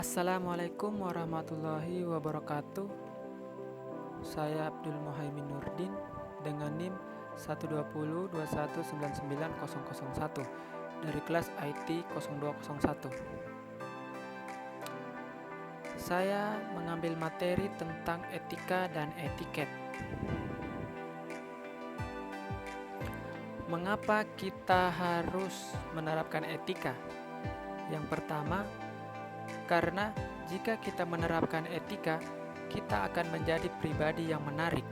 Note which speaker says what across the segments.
Speaker 1: Assalamualaikum warahmatullahi wabarakatuh. Saya Abdul Muhaimin Nurdin dengan NIM 12021990001 dari kelas IT 0201. Saya mengambil materi tentang etika dan etiket. Mengapa kita harus menerapkan etika? Yang pertama, karena jika kita menerapkan etika, kita akan menjadi pribadi yang menarik.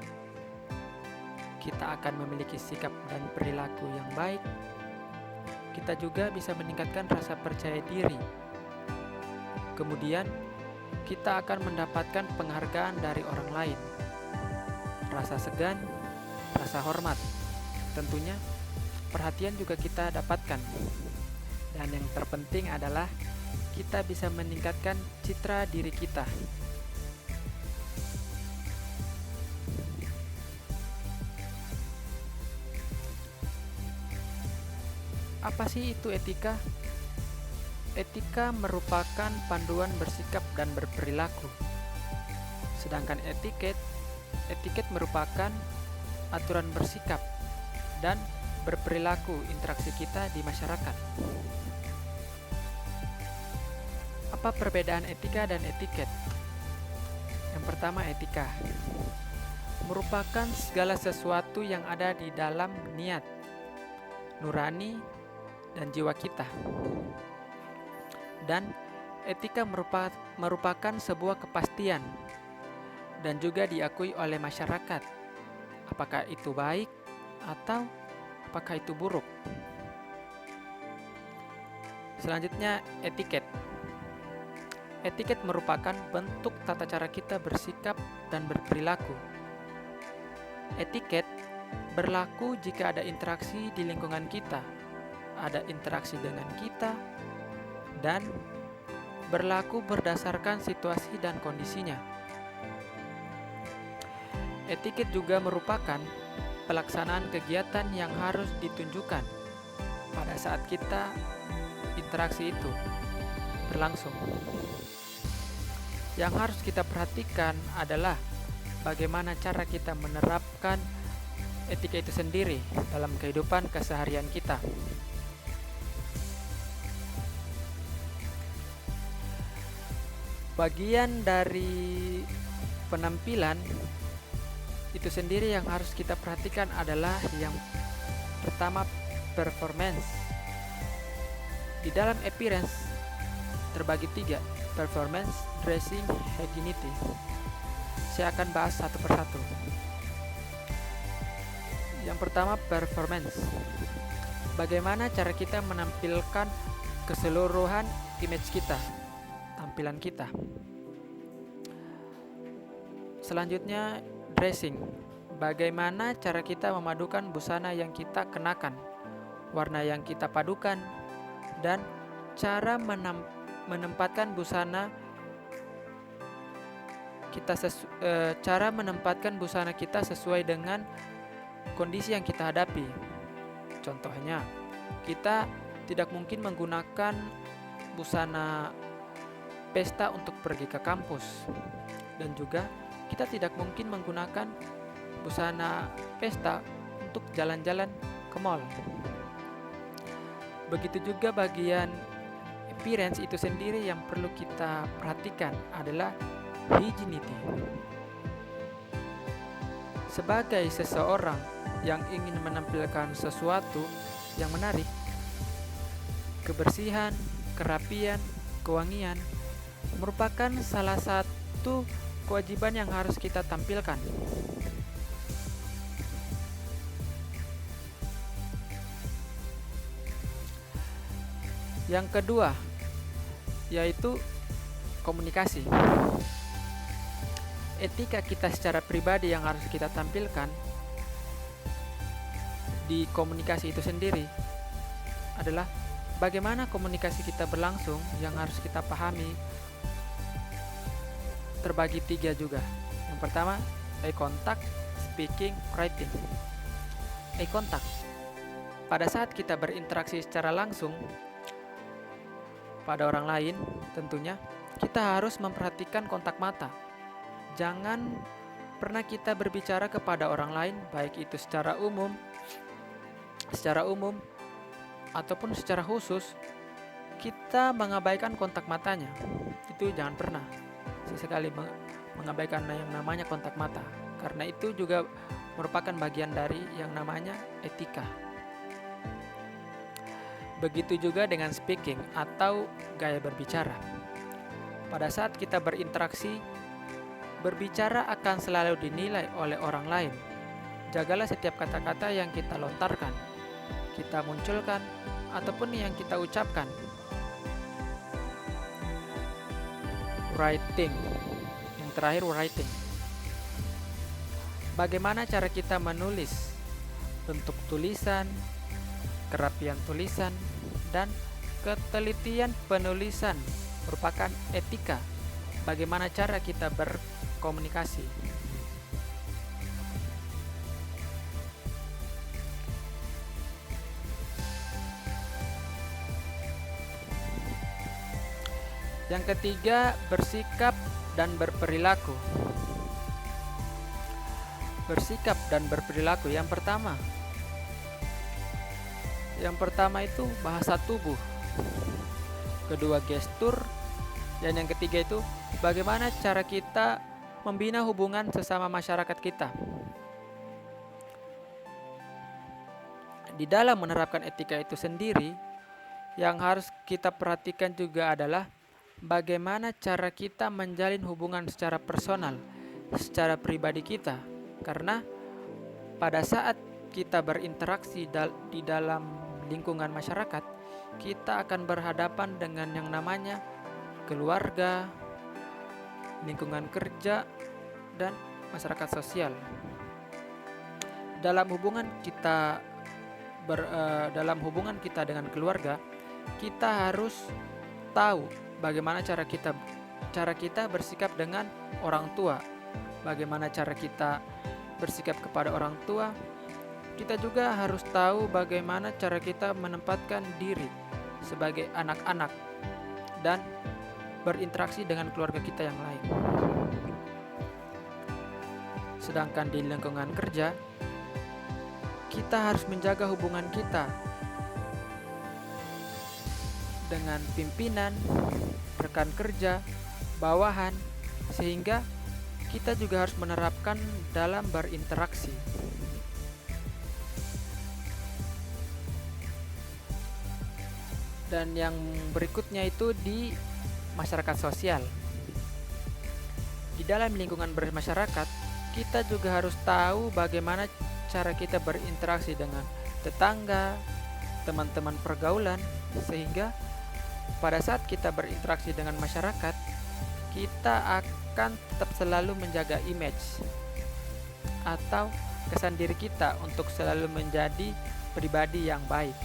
Speaker 1: Kita akan memiliki sikap dan perilaku yang baik. Kita juga bisa meningkatkan rasa percaya diri. Kemudian, kita akan mendapatkan penghargaan dari orang lain. Rasa segan, rasa hormat. Tentunya, perhatian juga kita dapatkan. Dan yang terpenting adalah kita bisa meningkatkan citra diri kita. Apa sih itu etika? Etika merupakan panduan bersikap dan berperilaku. Sedangkan etiket merupakan aturan bersikap dan berperilaku interaksi kita di masyarakat. Apa perbedaan etika dan etiket? Yang pertama, etika merupakan segala sesuatu yang ada di dalam niat, nurani, dan jiwa kita. Dan etika merupakan sebuah kepastian dan juga diakui oleh masyarakat. Apakah itu baik atau apakah itu buruk? Selanjutnya, etiket. Etiket merupakan bentuk tata cara kita bersikap dan berperilaku. Etiket berlaku jika ada interaksi di lingkungan kita, ada interaksi dengan kita, dan berlaku berdasarkan situasi dan kondisinya. Etiket juga merupakan pelaksanaan kegiatan yang harus ditunjukkan pada saat kita interaksi itu berlangsung. Yang harus kita perhatikan adalah bagaimana cara kita menerapkan etika itu sendiri dalam kehidupan keseharian kita. Bagian dari penampilan itu sendiri yang harus kita perhatikan adalah yang pertama, performance. Di dalam appearance terbagi 3, performance, dressing, hygienity. Saya akan bahas satu persatu. Yang pertama, performance. Bagaimana cara kita menampilkan keseluruhan image kita, tampilan kita. Selanjutnya, dressing. Bagaimana cara kita memadukan busana yang kita kenakan, warna yang kita padukan, dan cara menempatkan busana kita sesuai dengan kondisi yang kita hadapi. Contohnya, kita tidak mungkin menggunakan busana pesta untuk pergi ke kampus, dan juga kita tidak mungkin menggunakan busana pesta untuk jalan-jalan ke mall. Begitu juga bagian appearance itu sendiri yang perlu kita perhatikan adalah hygienity. Sebagai seseorang yang ingin menampilkan sesuatu yang menarik, kebersihan, kerapian, kewangian merupakan salah satu kewajiban yang harus kita tampilkan. Yang kedua, yaitu komunikasi. Etika kita secara pribadi yang harus kita tampilkan di komunikasi itu sendiri adalah bagaimana komunikasi kita berlangsung. Yang harus kita pahami terbagi 3 juga. Yang pertama, eye contact, speaking, writing. Eye contact. Pada saat kita berinteraksi secara langsung pada orang lain, tentunya kita harus memperhatikan kontak mata. Jangan pernah kita berbicara kepada orang lain, baik itu secara umum ataupun secara khusus, kita mengabaikan kontak matanya. Itu jangan pernah sesekali mengabaikan yang namanya kontak mata, karena itu juga merupakan bagian dari yang namanya etika. Begitu juga dengan speaking atau gaya berbicara. Pada saat kita berinteraksi, berbicara akan selalu dinilai oleh orang lain. Jagalah setiap kata-kata yang kita lontarkan, kita munculkan, ataupun yang kita ucapkan. Writing. Yang terakhir, writing. Bagaimana cara kita menulis? Bentuk tulisan, kerapian tulisan, dan ketelitian penulisan merupakan etika. Bagaimana cara kita berkomunikasi? Yang ketiga, bersikap dan berperilaku. Bersikap dan berperilaku. Yang pertama itu bahasa tubuh, kedua gestur, dan yang ketiga itu bagaimana cara kita membina hubungan sesama masyarakat kita. Di dalam menerapkan etika itu sendiri, yang harus kita perhatikan juga adalah bagaimana cara kita menjalin hubungan secara personal, secara pribadi kita. Karena pada saat kita berinteraksi di dalam lingkungan masyarakat, kita akan berhadapan dengan yang namanya keluarga, lingkungan kerja, dan masyarakat sosial. Dalam hubungan kita dengan keluarga, kita harus tahu bagaimana cara kita bersikap dengan orang tua, bagaimana cara kita bersikap kepada orang tua. Kita juga harus tahu bagaimana cara kita menempatkan diri sebagai anak-anak dan berinteraksi dengan keluarga kita yang lain. Sedangkan di lingkungan kerja, kita harus menjaga hubungan kita dengan pimpinan, rekan kerja, bawahan, sehingga kita juga harus menerapkan dalam berinteraksi. Dan yang berikutnya itu di masyarakat sosial. Di dalam lingkungan bermasyarakat, kita juga harus tahu bagaimana cara kita berinteraksi dengan tetangga, teman-teman pergaulan, sehingga pada saat kita berinteraksi dengan masyarakat, kita akan tetap selalu menjaga image atau kesan diri kita untuk selalu menjadi pribadi yang baik.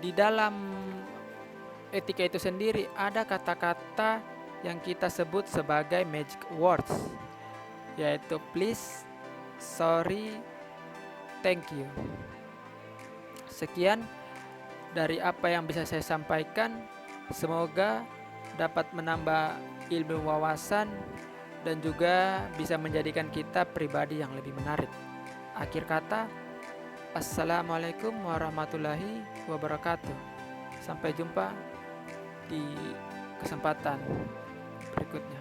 Speaker 1: Di dalam etika itu sendiri ada kata-kata yang kita sebut sebagai magic words, yaitu please, sorry, thank you. Sekian dari apa yang bisa saya sampaikan. Semoga dapat menambah ilmu wawasan dan juga bisa menjadikan kita pribadi yang lebih menarik. Akhir kata, Assalamualaikum warahmatullahi wabarakatuh. Sampai jumpa di kesempatan berikutnya.